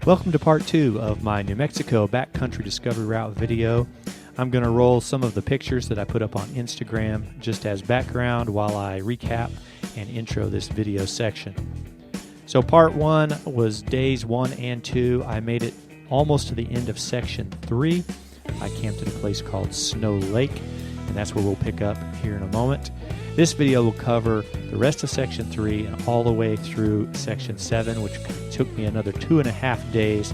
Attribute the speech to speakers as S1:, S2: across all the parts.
S1: Welcome to part 2 of my New Mexico backcountry discovery route video. I'm going to roll some of the pictures that I put up on Instagram just as background while I recap and intro this video section. So part 1 was days 1 and 2. I made it almost to the end of section 3. I camped at a place called Snow Lake, and that's where we'll pick up here in a moment. This video will cover the rest of section 3 and all the way through section 7, which took me another 2.5 days.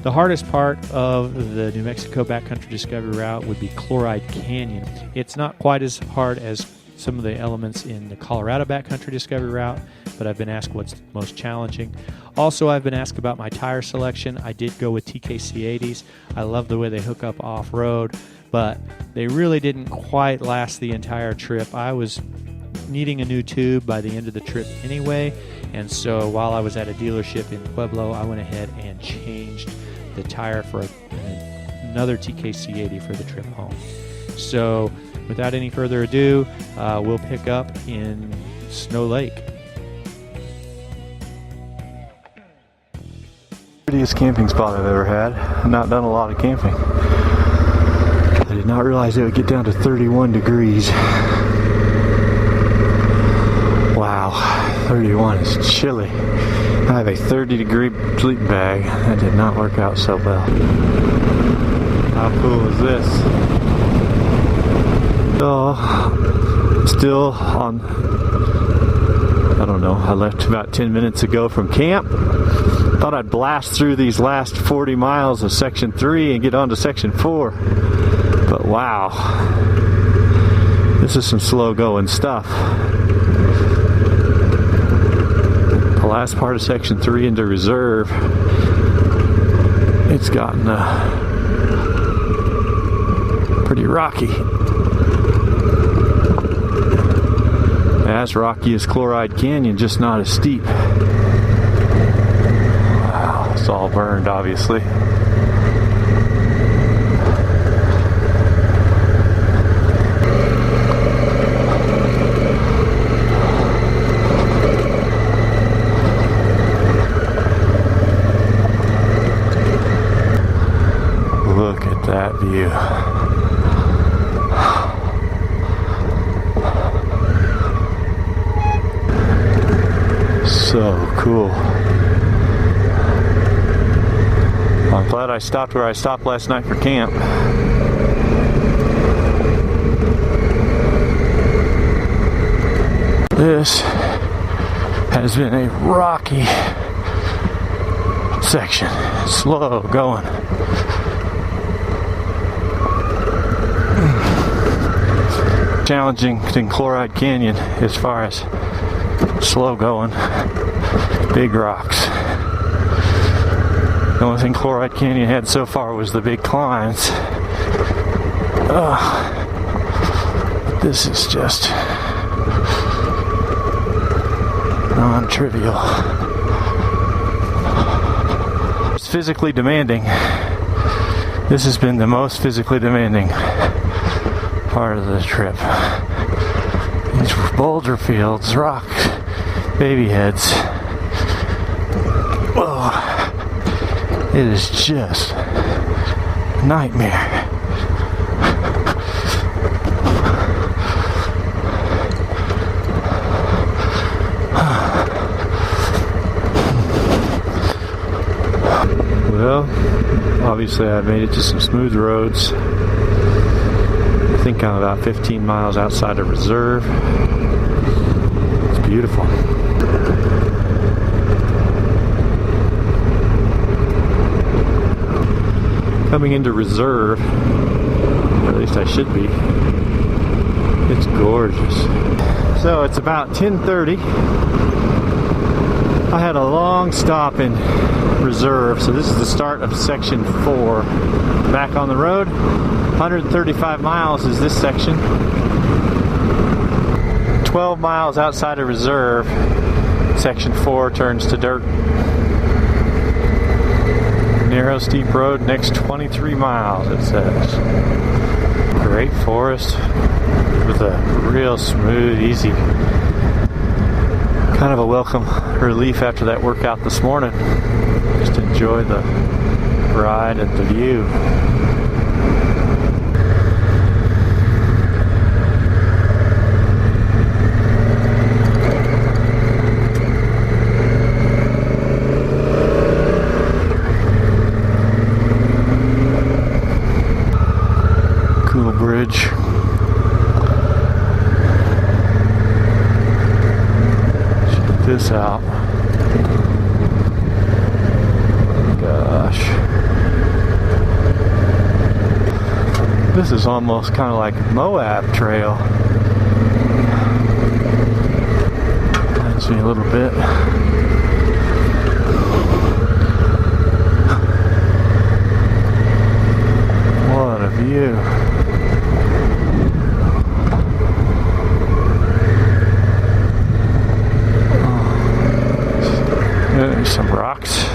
S1: The hardest part of the New Mexico backcountry discovery route would be Chloride Canyon. It's not quite as hard as some of the elements in the Colorado backcountry discovery route, but I've been asked what's most challenging. Also, I've been asked about my tire selection. I did go with TKC80s. I love the way they hook up off-road, but they really didn't quite last the entire trip. I was needing a new tube by the end of the trip anyway, and so while I was at a dealership in Pueblo, I went ahead and changed the tire for another TKC80 for the trip home. So without any further ado, we'll pick up in Snow Lake.
S2: Prettiest camping spot I've ever had. I've not done a lot of camping. I did not realize it would get down to 31 degrees. Wow, 31 is chilly. I have a 30-degree sleeping bag. That did not work out so well. How cool is this? Still on, I don't know, I left about 10 minutes ago from camp. Thought I'd blast through these last 40 miles of section 3 and get on to section 4. But wow, this is some slow going stuff. The last part of section 3 into reserve, it's gotten pretty rocky. As rocky as Chloride Canyon, just not as steep. Wow, it's all burned, obviously. Look at that view. So cool. I'm glad I stopped where I stopped last night for camp. This has been a rocky section. Slow going. Challenging than Chloride Canyon as far as slow going. Big rocks. The only thing Chloride Canyon had so far was the big climbs. This is just non-trivial. It's physically demanding. This has been the most physically demanding part of the trip. These boulder fields, rocks, baby heads. Oh, it is just a nightmare. Well, obviously I made it to some smooth roads. I think I'm about 15 miles outside of reserve. It's beautiful. Coming into reserve, or at least I should be, it's gorgeous. So it's about 10:30. I had a long stop in reserve, so this is the start of section 4. Back on the road, 135 miles is this section. 12 miles outside of reserve, section 4 turns to dirt. Narrow, steep road, next 23 miles, it says. Great forest with a real smooth, easy, kind of a welcome relief after that workout this morning. Just enjoy the ride and the view. Cool bridge. Check this out. Gosh. This is almost kind of like Moab Trail. Reminds me a little bit. What a view. There's some rocks.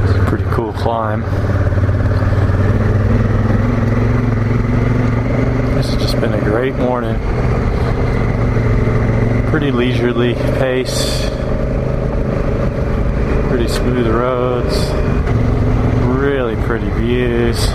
S2: It's a pretty cool climb. This has just been a great morning. Pretty leisurely pace. Pretty smooth roads. Really pretty views.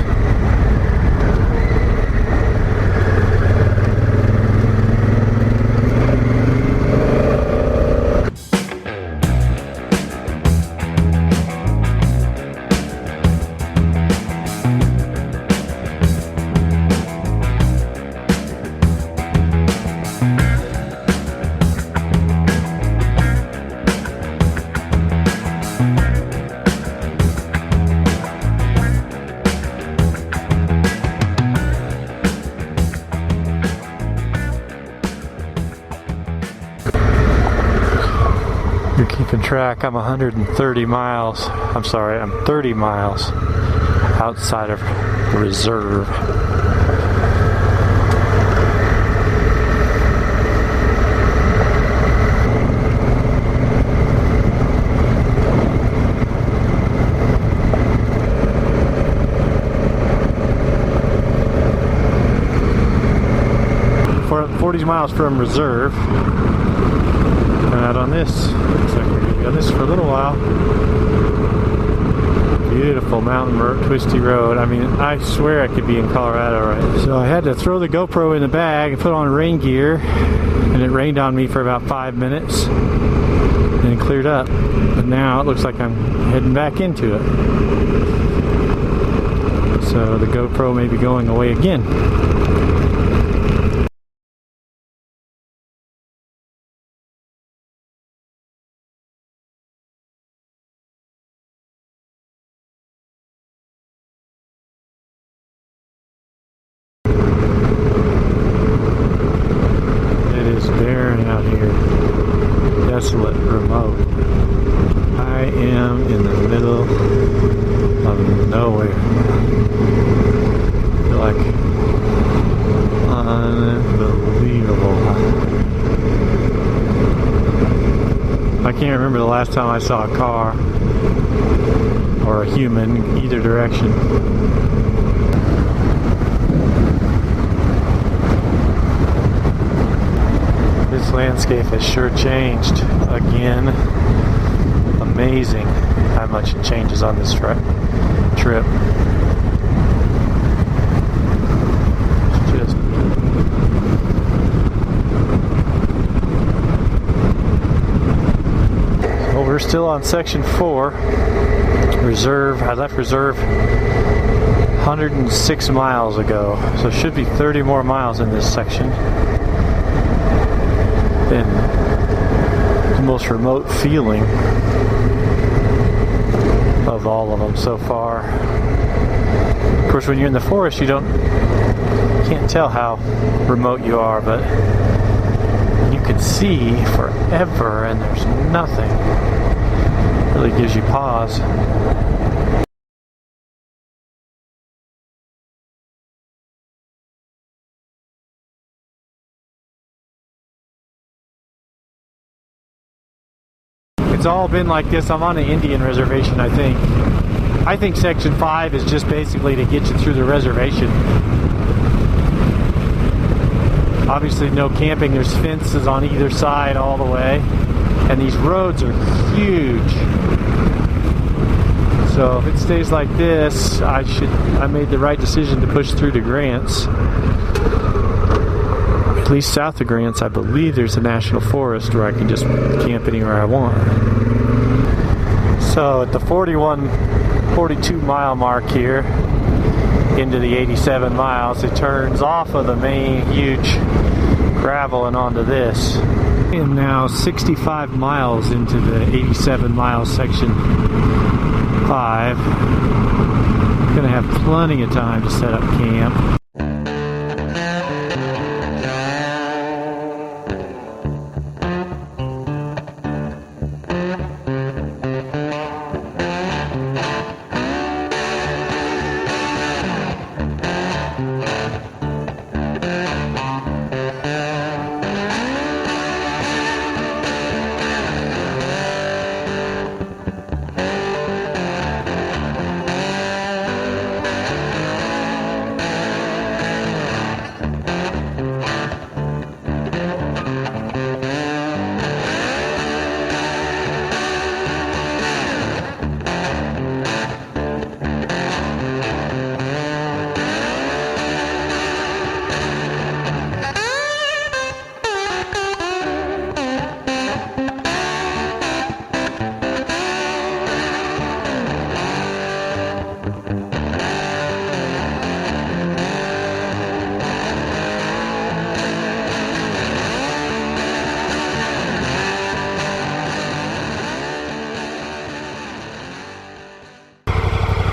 S2: You're keeping track. I'm 130 miles. I'm sorry, I'm 30 miles outside of the reserve. For 40 miles from reserve. Out on this. Looks like we're going to be on this for a little while. Beautiful mountain road, twisty road. I mean, I swear I could be in Colorado right. So I had to throw the GoPro in the bag and put on rain gear, and it rained on me for about 5 minutes and it cleared up. But now it looks like I'm heading back into it. So the GoPro may be going away again. Desolate, remote. I am in the middle of nowhere. I feel like unbelievable. I can't remember the last time I saw a car or a human in either direction. This landscape has sure changed again. Amazing how much it changes on this trip. Just well, we're still on section 4. Reserve. I left reserve 106 miles ago, so it should be 30 more miles in this section. Been the most remote feeling of all of them so far. Of course, when you're in the forest, you can't tell how remote you are, but you can see forever and there's nothing. It really gives you pause. It's all been like this. I'm on an Indian reservation, I think. I think Section 5 is just basically to get you through the reservation.
S1: Obviously no camping. There's fences on either side all the way, and these roads are huge. So if it stays like this, I made the right decision to push through to Grants. At least south of Grants, I believe there's a national forest where I can just camp anywhere I want. So at the 42 mile mark here, into the 87 miles, it turns off of the main huge gravel and onto this. I am now 65 miles into the 87 mile section 5. Gonna have plenty of time to set up camp.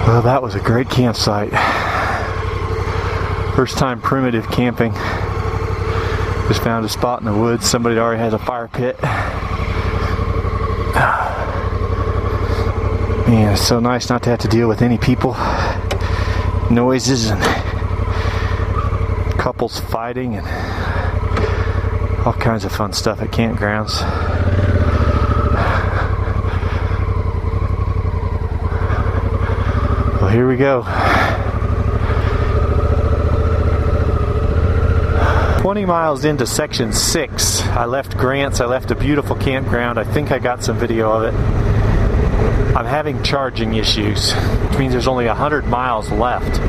S1: Well, that was a great campsite. First time primitive camping. Just found a spot in the woods. Somebody already has a fire pit. Man, it's so nice not to have to deal with any people, noises, and couples fighting, and all kinds of fun stuff at campgrounds. Well, here we go. 20 miles into section 6, I left Grants. I left a beautiful campground. I think I got some video of it. I'm having charging issues, which means there's only 100 miles left,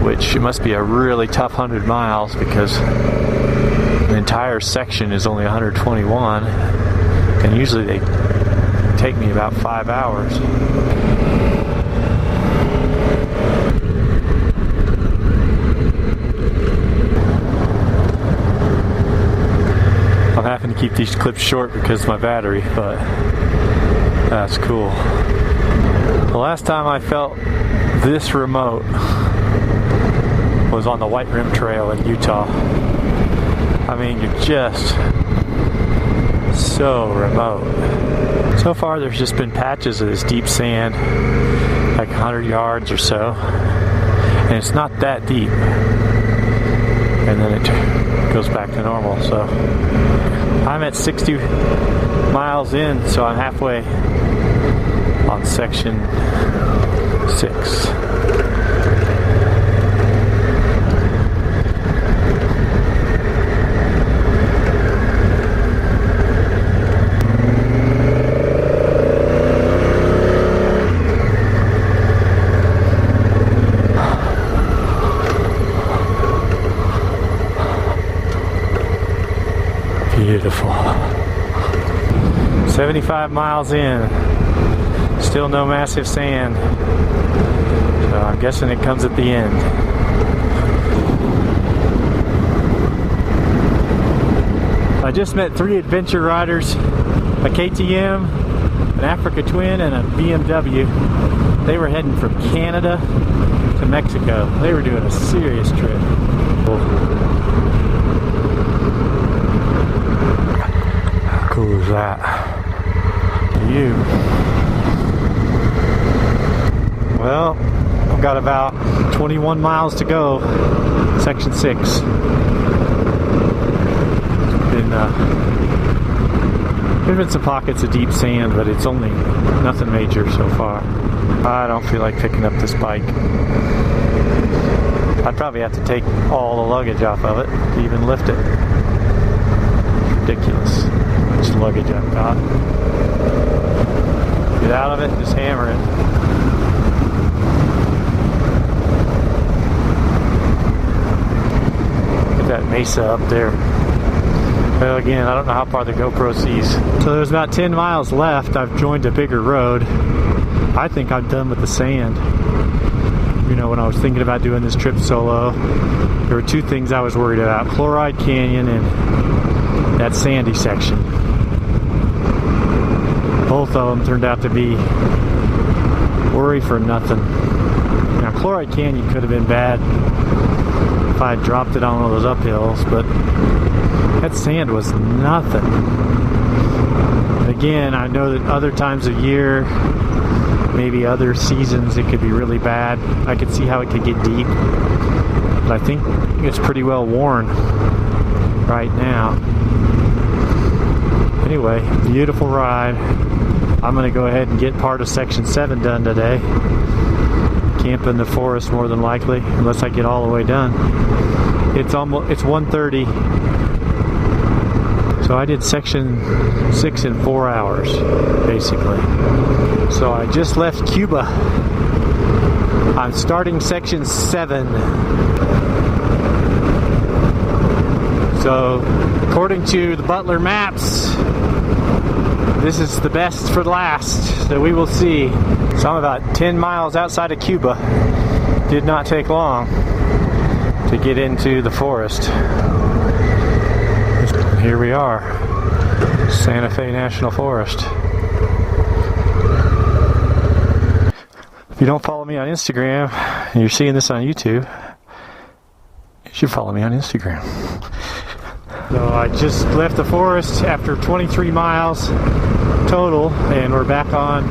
S1: which it must be a really tough 100 miles because the entire section is only 121, and usually they take me about 5 hours. I'm having to keep these clips short because of my battery, but that's cool. The last time I felt this remote was on the White Rim Trail in Utah. I mean, you're just so remote. So far there's just been patches of this deep sand, like 100 yards or so, and it's not that deep, and then it goes back to normal. So I'm at 60 miles in, so I'm halfway on section 6. Beautiful. 75 miles in, still no massive sand, so I'm guessing it comes at the end. I just met 3 adventure riders, a KTM, an Africa Twin, and a BMW. They were heading from Canada to Mexico. They were doing a serious trip. How cool is that? You. Well, I've got about 21 miles to go. Section 6. There's been some pockets of deep sand, but it's only nothing major so far. I don't feel like picking up this bike.
S2: I'd probably have to take all the luggage off of it to even lift it. Ridiculous how much luggage I've got. Get out of it, just hammer it. Get that mesa up there. Well, again, I don't know how far the GoPro sees. So there's about 10 miles left. I've joined a bigger road. I think I'm done with the sand. You know, when I was thinking about doing this trip solo, there were two things I was worried about: Chloride Canyon and that sandy section. Both of them turned out to be worry for nothing. Now, Chloride Canyon could have been bad if I had dropped it on one of those uphills, but that sand was nothing. Again, I know that other times of year, maybe other seasons, it could be really bad. I could see how it could get deep, but I think it's pretty well worn right now. Anyway, beautiful ride. I'm going to go ahead and get part of Section 7 done today. Camp in the forest more than likely, unless I get all the way done. It's 1:30. So I did Section 6 in 4 hours, basically. So I just left Cuba. I'm starting Section 7. So, according to the Butler maps, this is the best for last, so we will see. So I'm about 10 miles outside of Cuba. Did not take long to get into the forest. And here we are, Santa Fe National Forest. If you don't follow me on Instagram and you're seeing this on YouTube, you should follow me on Instagram. So I just left the forest after 23 miles total, and we're back on,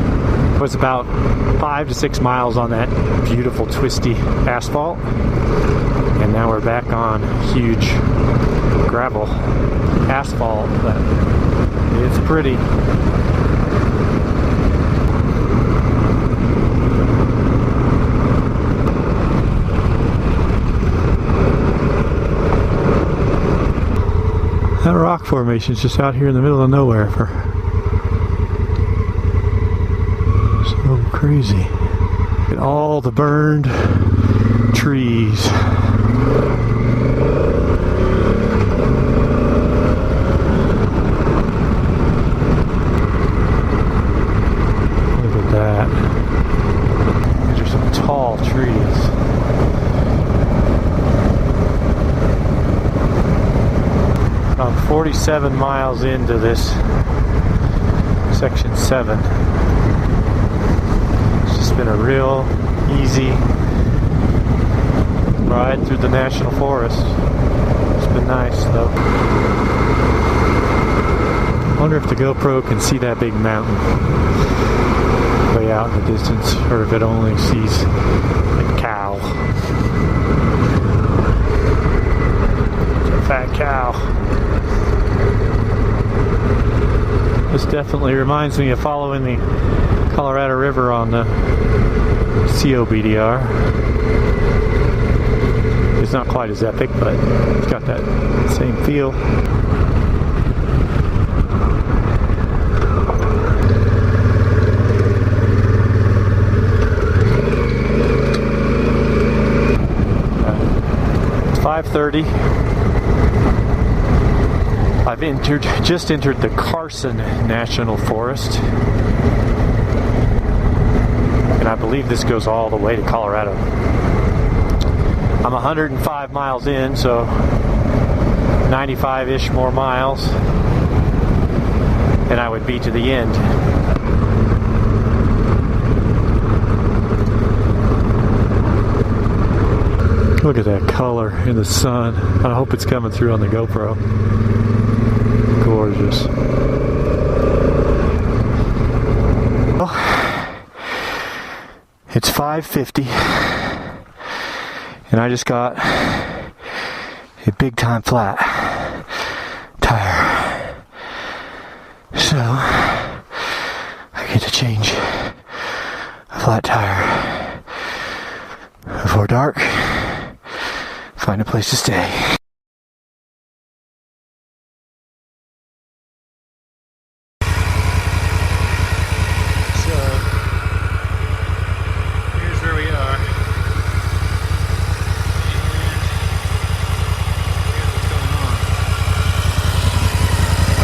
S2: it was about 5 to 6 miles on that beautiful twisty asphalt, and now we're back on huge gravel asphalt, but it's pretty. That rock formation is just out here in the middle of nowhere for so crazy. Look at all the burned trees. Look at that. These are some tall trees. I'm 47 miles into this Section 7. It's just been a real easy ride through the National Forest. It's been nice though. I wonder if the GoPro can see that big mountain way out in the distance, or if it only sees a cow. It's a fat cow. This definitely reminds me of following the Colorado River on the BDR. It's not quite as epic, but it's got that same feel. It's 5:30. I've just entered the Carson National Forest, and I believe this goes all the way to Colorado. I'm 105 miles in, so 95-ish more miles, and I would be to the end. Look at that color in the sun. I hope it's coming through on the GoPro. Gorgeous. Well, it's 5:50, and I just got a big time flat tire. So I get to change a flat tire before dark. find a place to stay.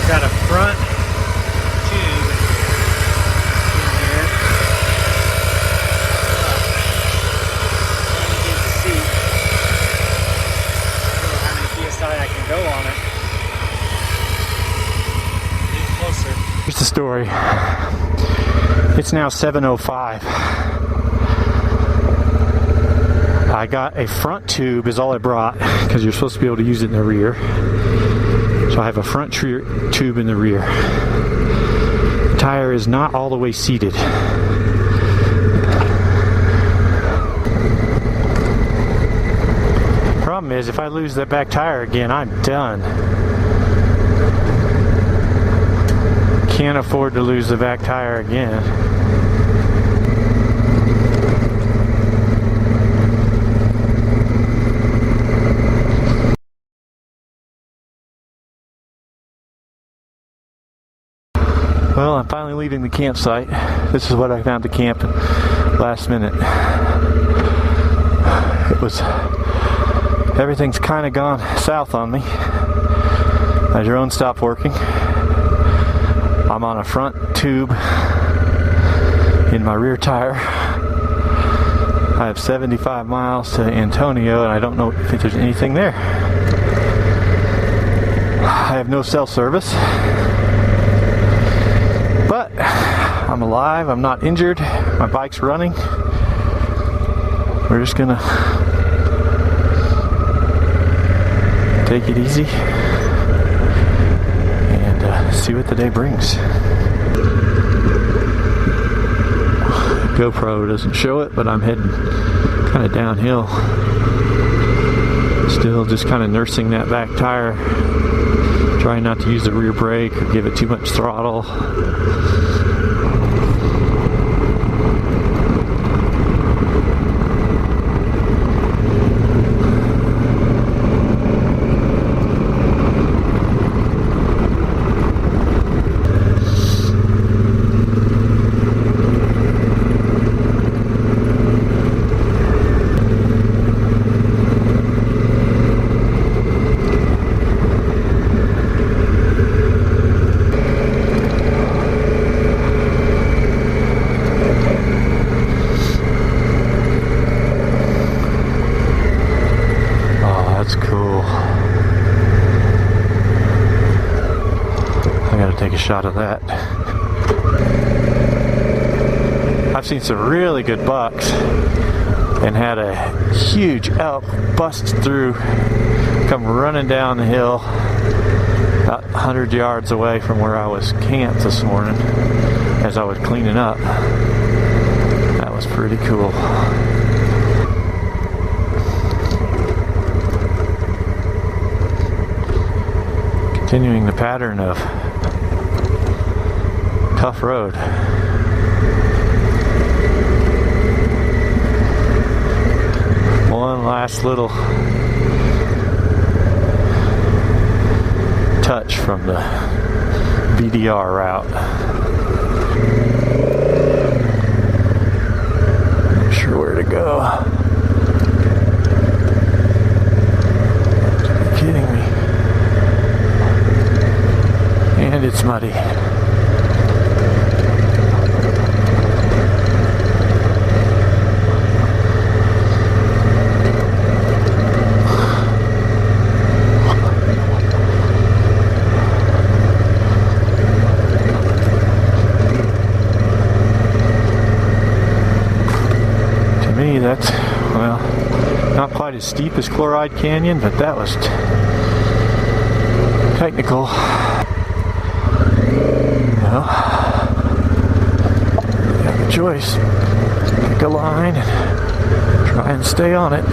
S1: Got a front tube in here. See how many PSI I can go on it. Get closer.
S2: Here's the story. It's now 7:05. I got a front tube is all I brought because you're supposed to be able to use it in the rear. So I have a front tube in the rear. The tire is not all the way seated. Problem is, if I lose that back tire again, I'm done. Can't afford to lose the back tire again. Well, I'm finally leaving the campsite. This is what I found to camp last minute. Everything's kind of gone south on me. My drone stopped working. I'm on a front tube in my rear tire. I have 75 miles to Antonio and I don't know if there's anything there. I have no cell service. But I'm alive, I'm not injured, my bike's running. We're just gonna take it easy and see what the day brings. GoPro doesn't show it, but I'm heading kind of downhill. Still just kind of nursing that back tire. Trying not to use the rear brake or give it too much throttle. Take a shot of that. I've seen some really good bucks and had a huge elk bust through, come running down the hill about 100 yards away from where I was camped this morning as I was cleaning up. That was pretty cool. Continuing the pattern of tough road. One last little touch from the BDR route. Not sure where to go. Are you kidding me? And it's muddy. That's, well, not quite as steep as Chloride Canyon, but that was technical. Well, you have a choice. Pick a line and try and stay on it.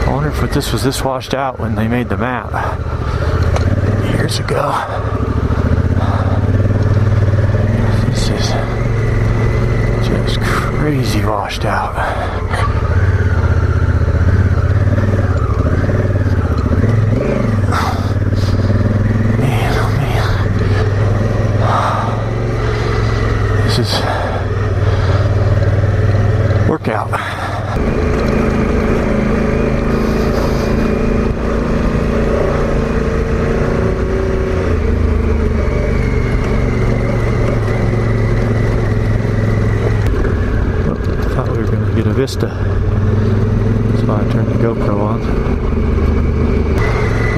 S2: I wonder if this was this washed out when they made the map years ago. This is crazy washed out. vista. That's why I turned the GoPro on.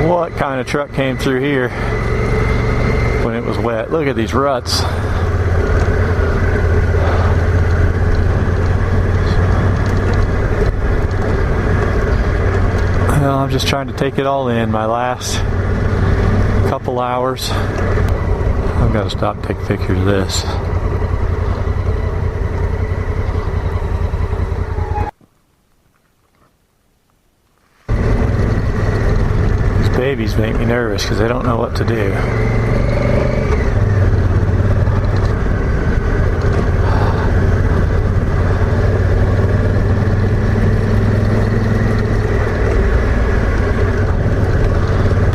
S2: What kind of truck came through here when it was wet? Look at these ruts. Well, I'm just trying to take it all in. My last couple hours. I've got to stop and take pictures of this. These babies make me nervous because they don't know what to do.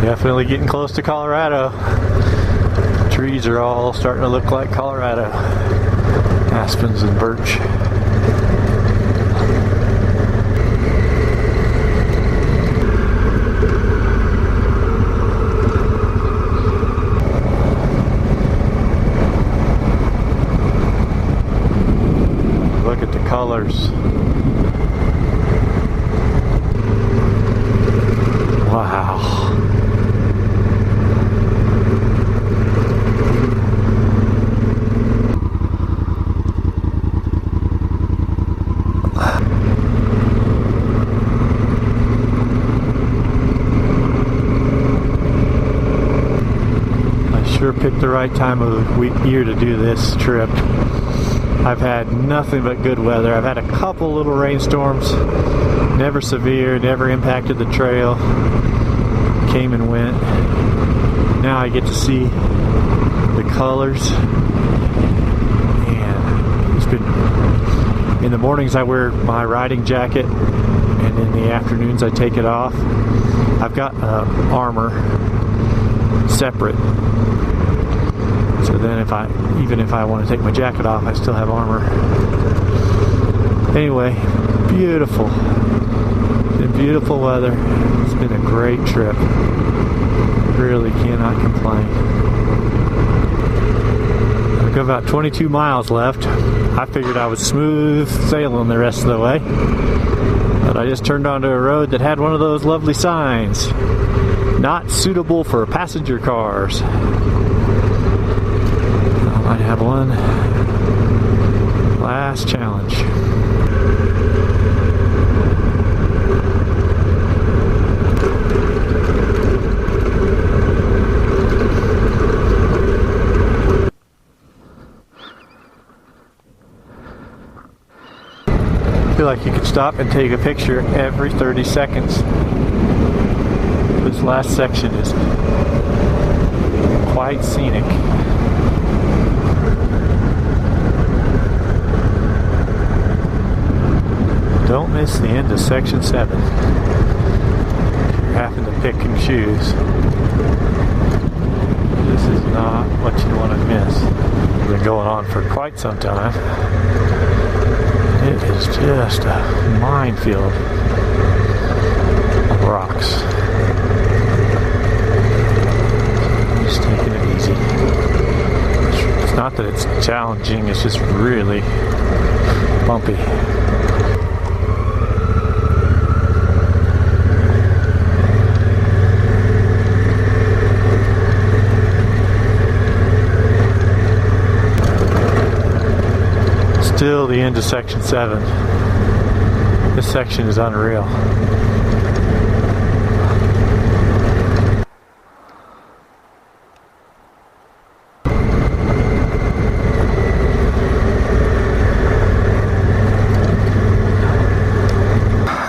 S2: Definitely getting close to Colorado. Trees are all starting to look like Colorado. Aspens and birch. Look at the colors. Wow. Sure picked the right time of the year to do this trip. I've had nothing but good weather. I've had a couple little rainstorms, never severe, never impacted the trail. Came and went. Now I get to see the colors, and it's been, in the mornings I wear my riding jacket, and in the afternoons I take it off. I've got armor separate. So then even if I want to take my jacket off, I still have armor. Anyway, beautiful. It's been beautiful weather. It's been a great trip. Really cannot complain. I've got about 22 miles left. I figured I was smooth sailing the rest of the way. But I just turned onto a road that had one of those lovely signs. Not suitable for passenger cars. I have one last challenge. I feel like you could stop and take a picture every 30 seconds. This last section is quite scenic. Don't miss the end of section 7. You're having to pick and choose. This is not what you want to miss. It's been going on for quite some time. It is just a minefield of rocks. I'm just taking it easy. It's not that it's challenging, it's just really bumpy. Still the end of section 7. This section is unreal.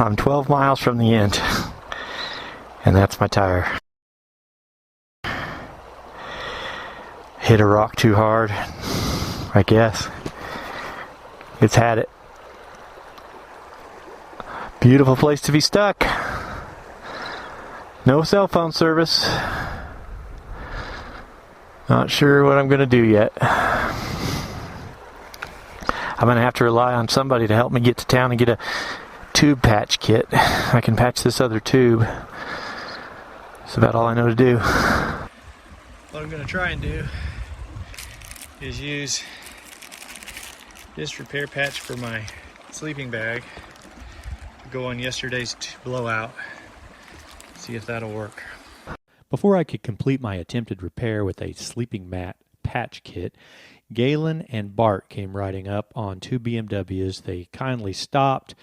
S2: I'm 12 miles from the end, and that's my tire. Hit a rock too hard, I guess. It's had it. Beautiful place to be stuck. No cell phone service. Not sure what I'm going to do yet. I'm going to have to rely on somebody to help me get to town and get a tube patch kit. I can patch this other tube. That's about all I know to do. What I'm going to try and do is use this repair patch for my sleeping bag
S1: go on yesterday's blowout. See if that'll work. Before I could complete my attempted repair with a sleeping mat patch kit, Galen and Bart came riding up on two BMWs. They kindly stopped.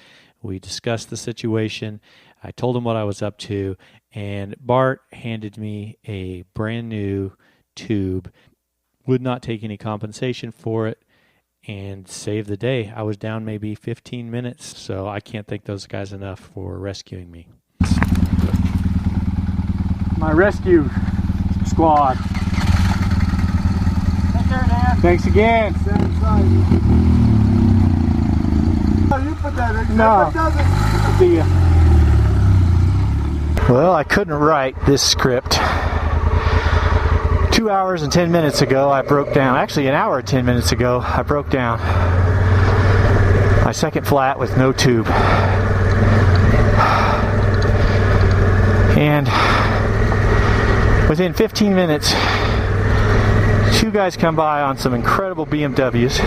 S1: We discussed the situation. I told them what I was up to, and Bart handed me a brand new tube, would not take any compensation for it, and saved the day. I was down maybe 15 minutes, so I can't thank those guys enough for rescuing me.
S2: My rescue squad. Take care, Dan. Thanks again.
S3: Oh, you put that in.
S2: No. See ya.
S1: Well, I couldn't write this script. 2 hours and 10 minutes ago, I broke down. Actually, an hour and 10 minutes ago, I broke down my second flat with no tube. And within 15 minutes, two guys come by on some incredible BMWs.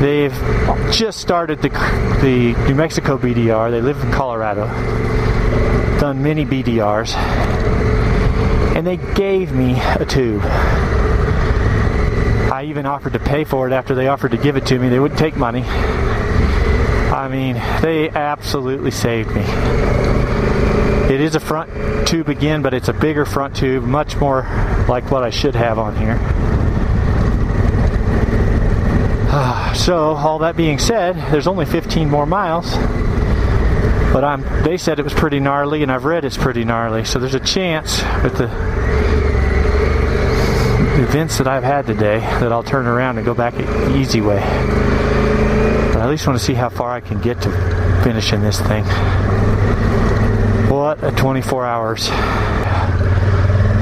S1: They've just started the New Mexico BDR. They live in Colorado. Done many BDRs. And they gave me a tube. I even offered to pay for it after they offered to give it to me. They wouldn't take money. I mean, they absolutely saved me. It is a front tube again, but it's a bigger front tube, much more like what I should have on here. So, all that being said, there's only 15 more miles. But they said it was pretty gnarly, and I've read it's pretty gnarly. So there's a chance with the events that I've had today that I'll turn around and go back the easy way. But I at least want to see how far I can get to finishing this thing. What a 24 hours.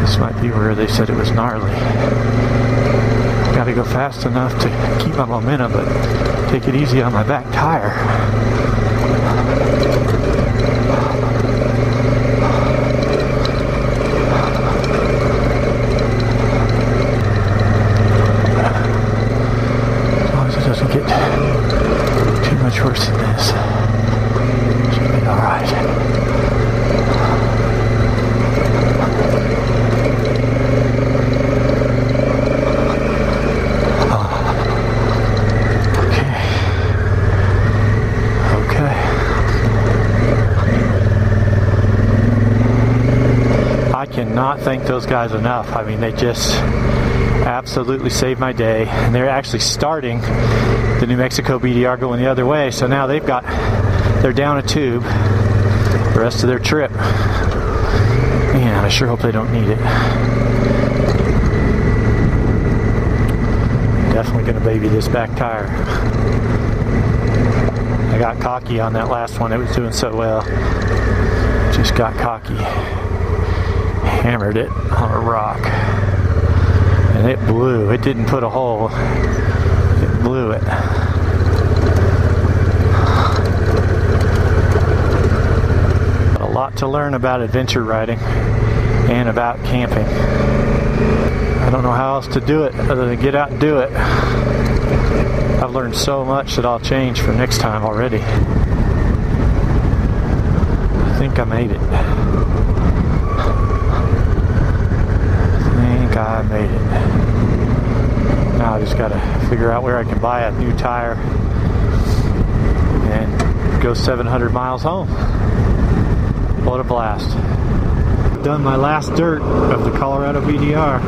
S1: This might be where they said it was gnarly. Got to go fast enough to keep my momentum, but take it easy on my back tire. Doesn't get too much worse than this. Should be alright. Okay. I cannot thank those guys enough. I mean, they just absolutely saved my day, and they're actually starting the New Mexico BDR going the other way, so now they're down a tube the rest of their trip. Man, I sure hope they don't need it. Definitely gonna baby this back tire. I got cocky on that last one. It was doing so well. Just got cocky. Hammered it on a rock. And it blew. It didn't put a hole. It blew it. A lot to learn about adventure riding and about camping. I don't know how else to do it other than get out and do it. I've learned so much that I'll change for next time already. I think I made it. I made it. Now I just gotta figure out where I can buy a new tire and go 700 miles home. What a blast. Done my last dirt of the Colorado BDR.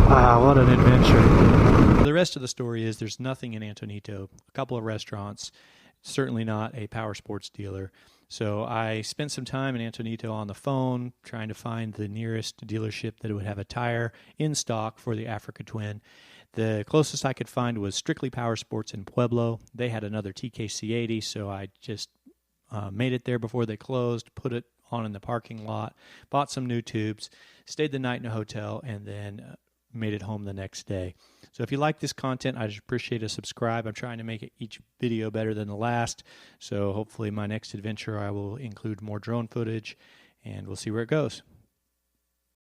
S1: Wow, what an adventure. The rest of the story is there's nothing in Antonito. A couple of restaurants, certainly not a power sports dealer. So I spent some time in Antonito on the phone trying to find the nearest dealership that would have a tire in stock for the Africa Twin. The closest I could find was Strictly Power Sports in Pueblo. They had another TKC80, so I just made it there before they closed, put it on in the parking lot, bought some new tubes, stayed the night in a hotel, and then made it home the next day. So if you like this content, I'd appreciate a subscribe. I'm trying to make each video better than the last. So hopefully my next adventure I will include more drone footage, and we'll see where it goes.